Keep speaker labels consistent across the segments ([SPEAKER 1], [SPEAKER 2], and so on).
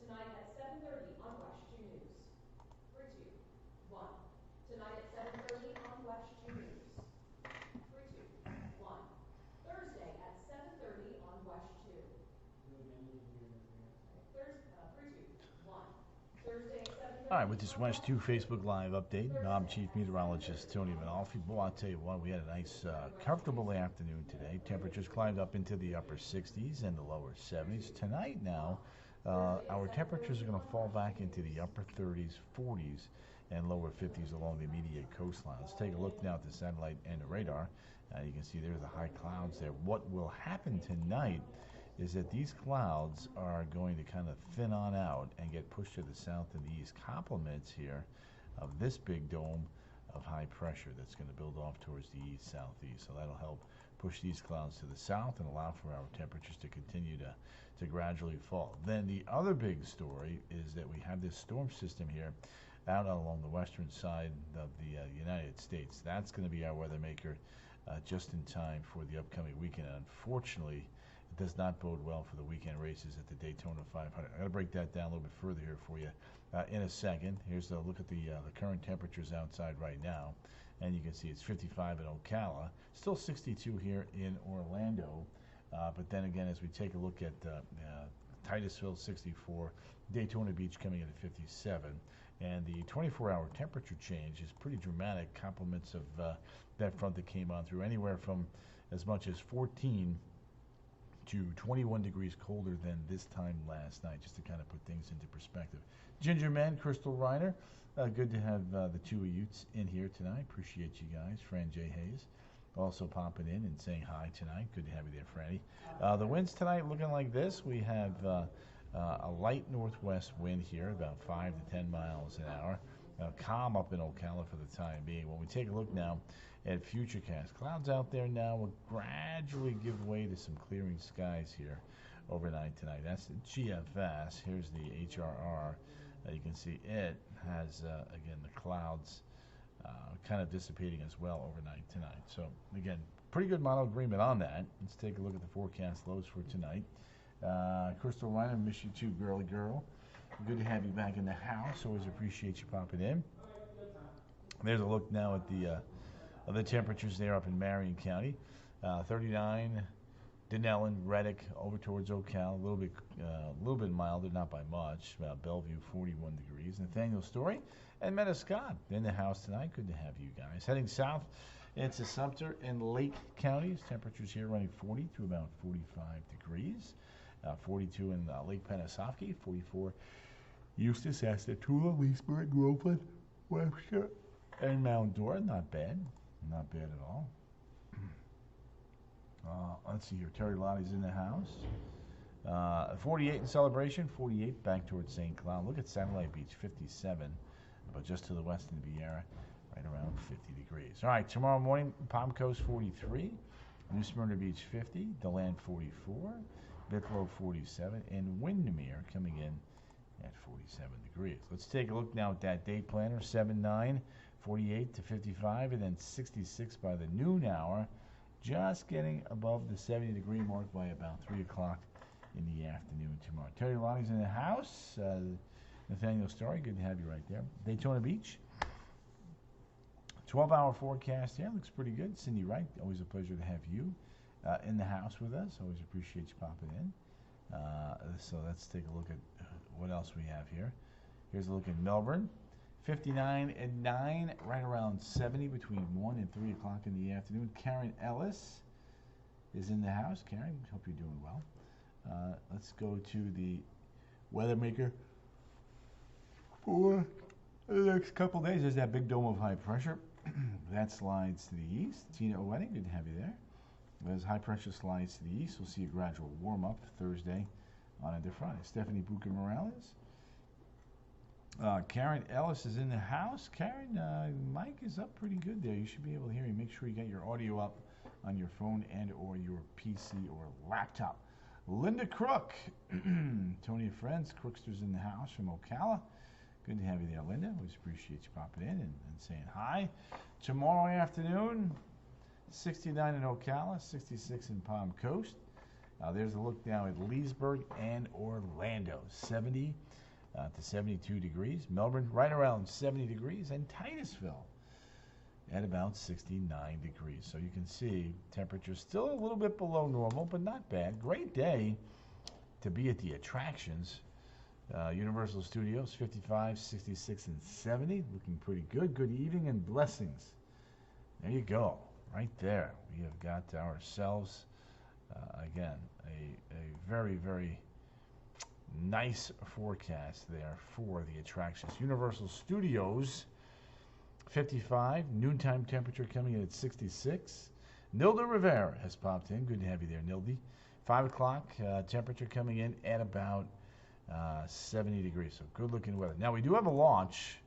[SPEAKER 1] Tonight at 7:30 on West 2 News. 3, 2, 1. Tonight at 7:30 on West 2 News. 3, 2, 1. Thursday at 7:30 on West 2. Thursday, 3, 2, 1. Thursday at 7:30.
[SPEAKER 2] All right, with this West 2 Facebook Live update, I'm Chief Meteorologist Tony Manalfi. Boy, I'll tell you what, we had a nice, comfortable afternoon today. Temperatures climbed up into the upper 60s and the lower 70s. Tonight now, our temperatures are going to fall back into the upper 30s, 40s, and lower 50s along the immediate coastline. Let's take a look now at the satellite and the radar. You can see there's the high clouds there. What will happen tonight is that these clouds are going to kind of thin on out and get pushed to the south and the east. Complements here of this big dome of high pressure that's going to build off towards the east, southeast. So that'll help push these clouds to the south and allow for our temperatures to continue to gradually fall. Then the other big story is that we have this storm system here out along the western side of the United States. That's going to be our weather maker just in time for the upcoming weekend. Unfortunately, it does not bode well for the weekend races at the Daytona 500. I'm going to break that down a little bit further here for you in a second. Here's a look at the current temperatures outside right now. And you can see it's 55 in Ocala, still 62 here in Orlando. But then again, as we take a look at Titusville, 64, Daytona Beach coming in at 57. And the 24-hour temperature change is pretty dramatic. Complements of that front that came on through, anywhere from as much as 14 to 21 degrees colder than this time last night, just to kind of put things into perspective. Ginger Man, Crystal Reiner, good to have the two of you in here tonight. Appreciate you guys. Fran J. Hayes also popping in and saying hi tonight. Good to have you there, Franny. The winds tonight looking like this. We have a light northwest wind here, about 5 to 10 miles an hour. Calm up in Ocala for the time being. When we take a look now at Futurecast, clouds out there now will gradually give way to some clearing skies here overnight tonight. That's the GFS. Here's the HRR. You can see it has, again, the clouds kind of dissipating as well overnight tonight. So, again, pretty good model agreement on that. Let's take a look at the forecast lows for tonight. Crystal Reiner, miss you too, girly girl. Good to have you back in the house. Always appreciate you popping in. There's a look now at the temperatures there up in Marion County. 39, Denellen, Reddick, over towards Ocala, a little bit milder, not by much. Bellevue, 41 degrees. Nathaniel Story and Meta Scott in the house tonight. Good to have you guys. Heading south into Sumter and Lake counties. Temperatures here running 40 to about 45 degrees. 42 in Lake Pennsauken, 44 Eustis, Astatula, Leesburg, Groveland, Webster, and Mount Dora. Not bad. Not bad at all. Let's see here. Terry Lottie's in the house. 48 in Celebration, 48 back towards St. Cloud. Look at Satellite Beach, 57, but just to the west in Vieira, right around 50 degrees. All right, tomorrow morning, Palm Coast 43, New Smyrna Beach 50, DeLand 44, Bicklow 47, and Windermere coming in at 47 degrees. Let's take a look now at that day planner, 7-9, 48 to 55, and then 66 by the noon hour, just getting above the 70-degree mark by about 3 o'clock in the afternoon tomorrow. Terry Lottie's in the house. Nathaniel Story, good to have you right there. Daytona Beach, 12-hour forecast here. Looks pretty good. Cindy Wright, always a pleasure to have you in the house with us. Always appreciate you popping in. So let's take a look at what else we have here. Here's a look at Melbourne. 59 and 9, right around 70 between 1 and 3 o'clock in the afternoon. Karen Ellis is in the house. Karen, hope you're doing well. Let's go to the weather maker for the next couple days. There's that big dome of high pressure. That slides to the east. Tina Owedding, good to have you there. As high pressure slides to the east, we'll see a gradual warm up Thursday on into Friday. Stephanie Buca Morales. Karen Ellis is in the house. Karen, mic is up pretty good there. You should be able to hear me. Make sure you get your audio up on your phone and or your PC or laptop. Linda Crook. Tony and Friends. Crookster's in the house from Ocala. Good to have you there, Linda. Always appreciate you popping in and saying hi. Tomorrow afternoon, 69 in Ocala, 66 in Palm Coast. There's a look now at Leesburg and Orlando, 70 to 72 degrees. Melbourne right around 70 degrees, and Titusville at about 69 degrees. So you can see temperatures still a little bit below normal, but not bad. Great day to be at the attractions. Universal Studios, 55, 66, and 70. Looking pretty good. Good evening and blessings. There you go. Right there. We have got ourselves, again, a very, very nice forecast there for the attractions. Universal Studios, 55. Noontime temperature coming in at 66. Nilda Rivera has popped in. Good to have you there, Nildy. 5 o'clock, temperature coming in at about 70 degrees. So good looking weather. Now we do have a launch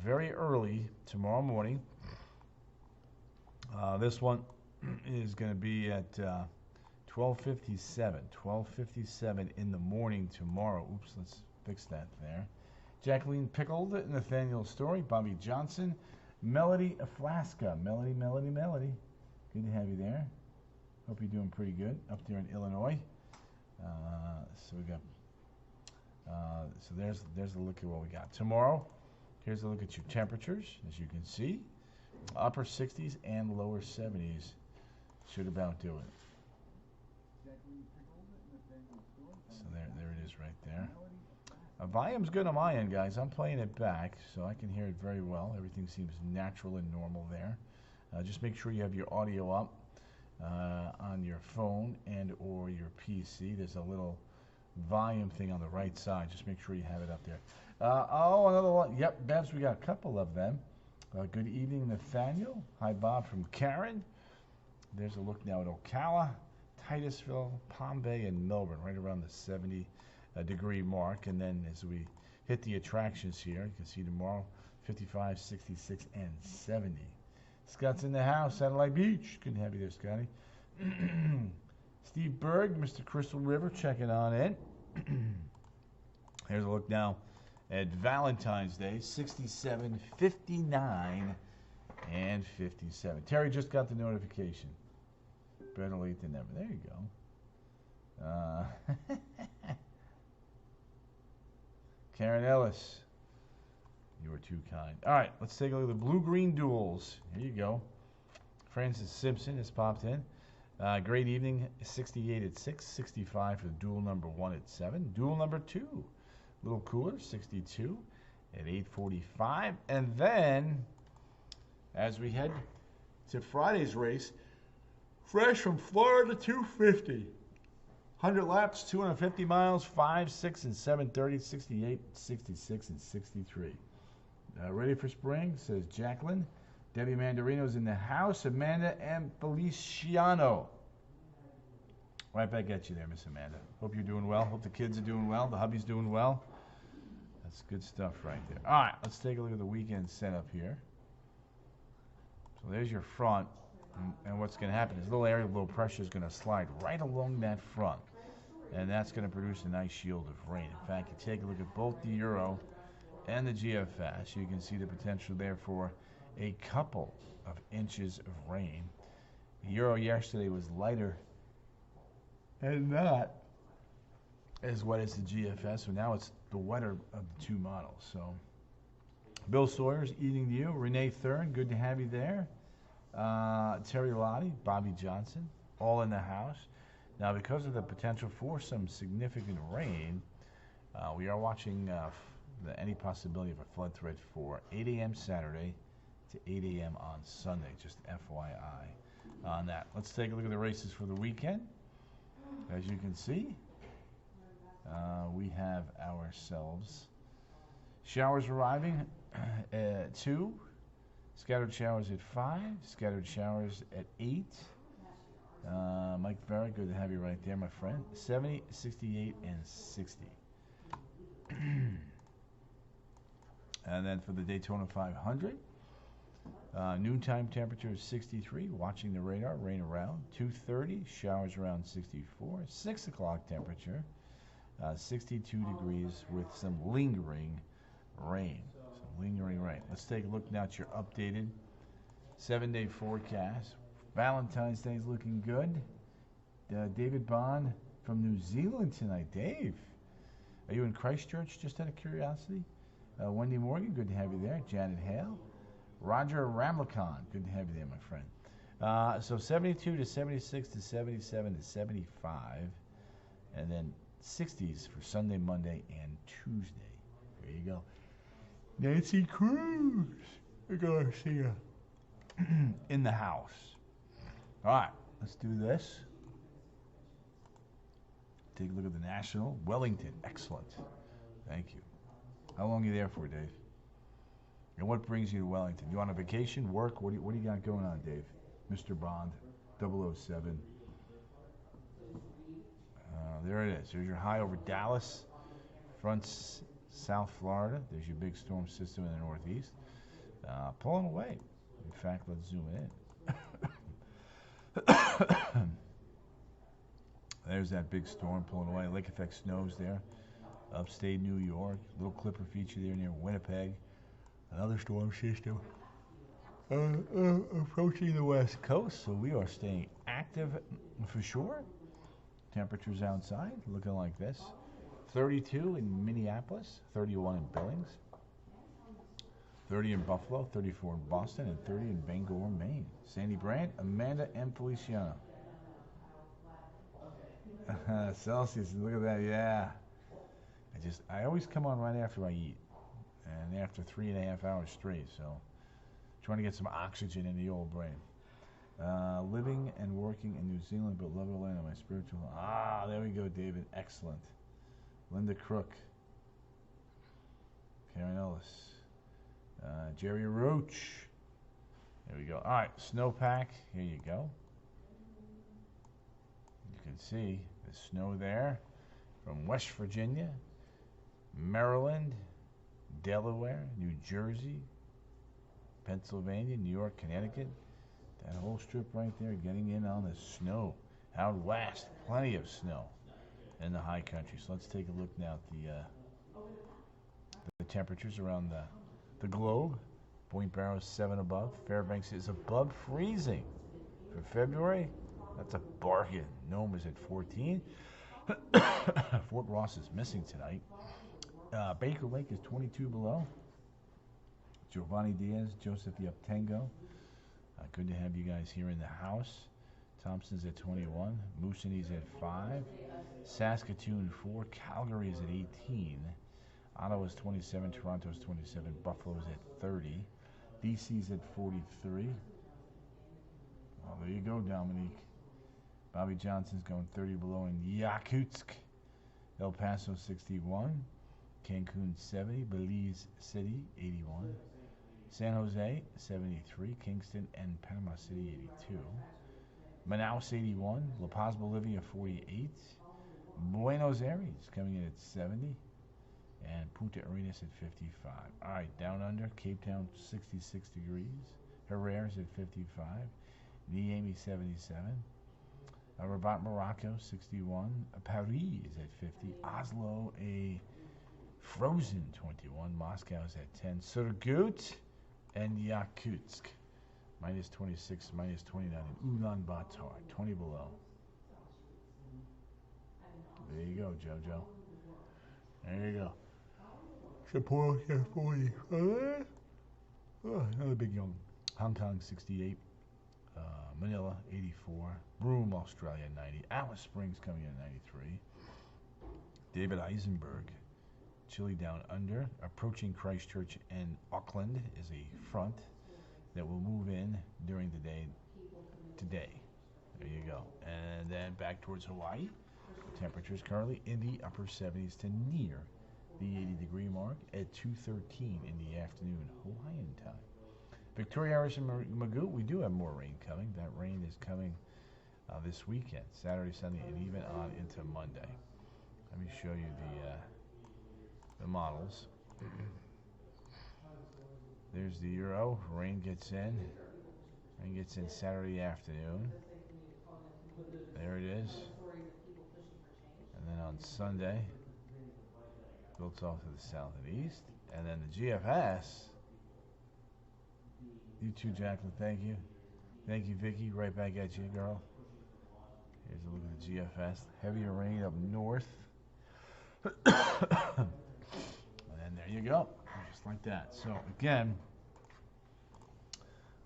[SPEAKER 2] very early tomorrow morning. This one is going to be at 12:57. 12:57 in the morning tomorrow. Oops, let's fix that there. Jacqueline Pickled, Nathaniel Story, Bobby Johnson, Melody Flaska. Melody. Good to have you there. Hope you're doing pretty good up there in Illinois. So we got. So there's a look at what we got tomorrow. Here's a look at your temperatures, as you can see. Upper 60s and lower 70s should about do it. So there it is right there. Volume's good on my end, guys. I'm playing it back, so I can hear it very well. Everything seems natural and normal there. Just make sure you have your audio up on your phone and or your PC. There's a little volume thing on the right side. Just make sure you have it up there. Another one. Yep, Bevs, we got a couple of them. Good evening, Nathaniel. Hi, Bob from Karen. There's a look now at Ocala, Titusville, Palm Bay, and Melbourne, right around the 70 degree mark. And then as we hit the attractions here, you can see tomorrow 55, 66, and 70. Scott's in the house, Satellite Beach. Good to have you there, Scotty. Steve Berg, Mr. Crystal River, checking on in. Here's a look now at Valentine's Day, 67, 59, and 57. Terry just got the notification. Better late than never. There you go. Karen Ellis, you were too kind. All right, let's take a look at the blue-green duels. Here you go. Francis Simpson has popped in. Great evening, 68 at 6, 65 for duel number 1 at 7. Duel number 2, a little cooler, 62 at 8:45. And then, as we head to Friday's race, fresh from Florida 250. 100 laps, 250 miles, 5, 6, and 7:30, 68, 66, and 63. Ready for spring, says Jacqueline. Debbie Mandarino's in the house. Amanda and Feliciano. Right back at you there, Miss Amanda. Hope you're doing well. Hope the kids are doing well. The hubby's doing well. That's good stuff right there. All right, let's take a look at the weekend setup here. So there's your front. And what's going to happen is a little area of low pressure is going to slide right along that front. And that's going to produce a nice shield of rain. In fact, you take a look at both the Euro and the GFS, you can see the potential there for a couple of inches of rain. The Euro yesterday was lighter and not as wet as the GFS, so now it's the wetter of the two models. So, Bill Sawyer's eating to you. Renee Thurn, good to have you there. Terry Lottie, Bobby Johnson, all in the house. Now, because of the potential for some significant rain, we are watching any possibility of a flood threat for 8 a.m. Saturday to 8 a.m. on Sunday. Just FYI on that. Let's take a look at the races for the weekend. As you can see, we have ourselves showers arriving at 2, scattered showers at 5, scattered showers at 8. Mike Vera, good to have you right there, my friend. 70, 68, and 60. And then for the Daytona 500, noontime temperature is 63. Watching the radar, rain around. 2:30, showers around 64. 6 o'clock temperature, 62 degrees with some lingering rain. Let's take a look now at your updated 7-day forecast. Valentine's Day is looking good. David Bond from New Zealand tonight. Dave, are you in Christchurch, just out of curiosity? Wendy Morgan, good to have you there. Janet Hale. Roger Ramlicon, good to have you there, my friend. So 72 to 76 to 77 to 75. And then 60s for Sunday, Monday, and Tuesday. There you go. Nancy Cruz, we're going to see her in the house. All right, let's do this. Take a look at the National. Wellington, excellent. Thank you. How long are you there for, Dave? And what brings you to Wellington? You on a vacation, work? What do you got going on, Dave? Mr. Bond, 007. There it is. There's your high over Dallas. Fronts South Florida. There's your big storm system in the northeast. Pulling away. In fact, let's zoom in. There's that big storm pulling away. Lake effect snows there. Upstate New York. Little clipper feature there near Winnipeg. Another storm system approaching the west coast. So we are staying active for sure. Temperatures outside looking like this. 32 in Minneapolis, 31 in Billings, 30 in Buffalo, 34 in Boston, and 30 in Bangor, Maine. Sandy Brandt, Amanda, and Feliciano. Celsius, look at that, yeah. I always come on right after I eat, and after 3.5 hours straight, so trying to get some oxygen in the old brain. Living and working in New Zealand, but love Atlanta, my spiritual. There we go, David. Excellent. Linda Crook. Karen Ellis. Jerry Roach. There we go. All right, snowpack. Here you go. You can see the snow there from West Virginia, Maryland, Delaware, New Jersey, Pennsylvania, New York, Connecticut. That whole strip right there getting in on the snow. Out west, plenty of snow in the high country. So let's take a look now at the temperatures around the globe. Point Barrow's 7 above. Fairbanks is above freezing. For February, that's a bargain. Nome is at 14. Fort Ross is missing tonight. Baker Lake is 22 below. Giovanni Diaz, Joseph Yaptengo. Good to have you guys here in the house. Thompson's at 21. Moosoney's at 5. Saskatoon 4. Calgary's at 18. Ottawa's 27. Toronto's 27. Buffalo's at 30. BC's at 43. Well, there you go, Dominique. Bobby Johnson's going 30 below in Yakutsk. El Paso 61. Cancun 70. Belize City 81. San Jose 73. Kingston and Panama City 82. Manaus 81. La Paz, Bolivia 48. Buenos Aires coming in at 70. And Punta Arenas at 55. All right, down under, Cape Town 66 degrees. Herrera's at 55. Niamey 77. Rabat, Morocco 61. Paris is at 50. Oslo a frozen 21. Moscow's at 10. Surgut and Yakutsk minus 26, minus 29. And Ulaanbaatar 20 below. There you go, JoJo. There you go. Sapporo here 40. Another big young. Hong Kong 68. Manila 84. Broome, Australia 90. Alice Springs coming in at 93. David Eisenberg. Chile down under. Approaching Christchurch and Auckland is a front that will move in during the day today. There you go. And then back towards Hawaii. Temperatures currently in the upper 70s to near the 80-degree mark at 2:13 in the afternoon Hawaiian time. Victoria, Harris, and Magoo, we do have more rain coming. That rain is coming this weekend, Saturday, Sunday, and even on into Monday. Let me show you the models. There's the Euro. Rain gets in. Rain gets in Saturday afternoon. There it is. And then on Sunday, builds off to the south and east. And then the GFS. You too, Jacqueline. Thank you. Thank you, Vicky. Right back at you, girl. Here's a look at the GFS. Heavier rain up north. And then there you go. Just like that. So again,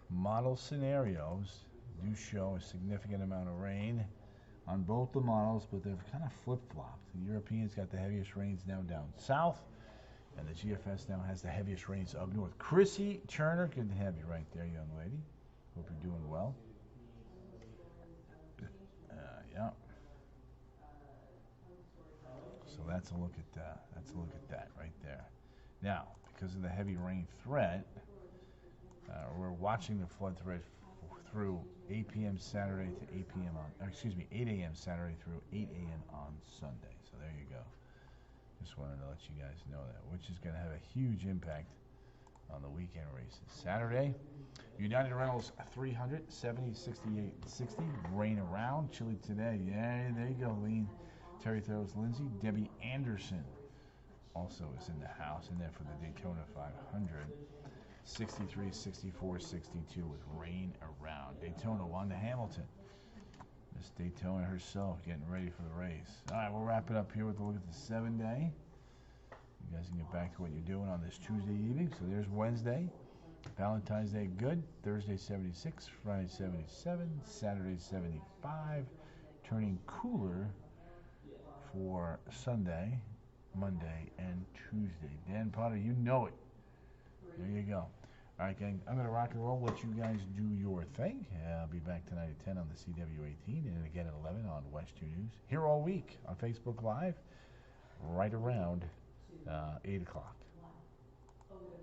[SPEAKER 2] model scenarios do show a significant amount of rain on both the models, but they've kind of flip-flopped. The Europeans got the heaviest rains now down south, and the GFS now has the heaviest rains up north. Chrissy Turner, good to have you right there, young lady. Hope you're doing well. Yeah. So that's a look at that. That's a look at that right there. Now, because of the heavy rain threat, we're watching the flood threat through 8 p.m. Saturday to 8 p.m. on, 8 a.m. Saturday through 8 a.m. on Sunday. So there you go. Just wanted to let you guys know that, which is going to have a huge impact on the weekend races. Saturday, United Rentals 300, 70, 68, 60. Rain around. Chilly today. Yeah, there you go, Lean. Terry throws Lindsay. Debbie Anderson also is in the house. And then for the Daytona 500, 63, 64, 62 with rain around. Daytona, Wanda Hamilton. Miss Daytona herself getting ready for the race. All right, we'll wrap it up here with a look at the 7-day. You guys can get back to what you're doing on this Tuesday evening. So there's Wednesday. Valentine's Day, good. Thursday, 76. Friday, 77. Saturday, 75. Turning cooler for Sunday, Monday, and Tuesday. Dan Potter, you know it. There you go. All right, gang, I'm going to rock and roll, let you guys do your thing. I'll be back tonight at 10 on the CW18 and again at 11 on West 2 News. Here all week on Facebook Live, right around 8 o'clock.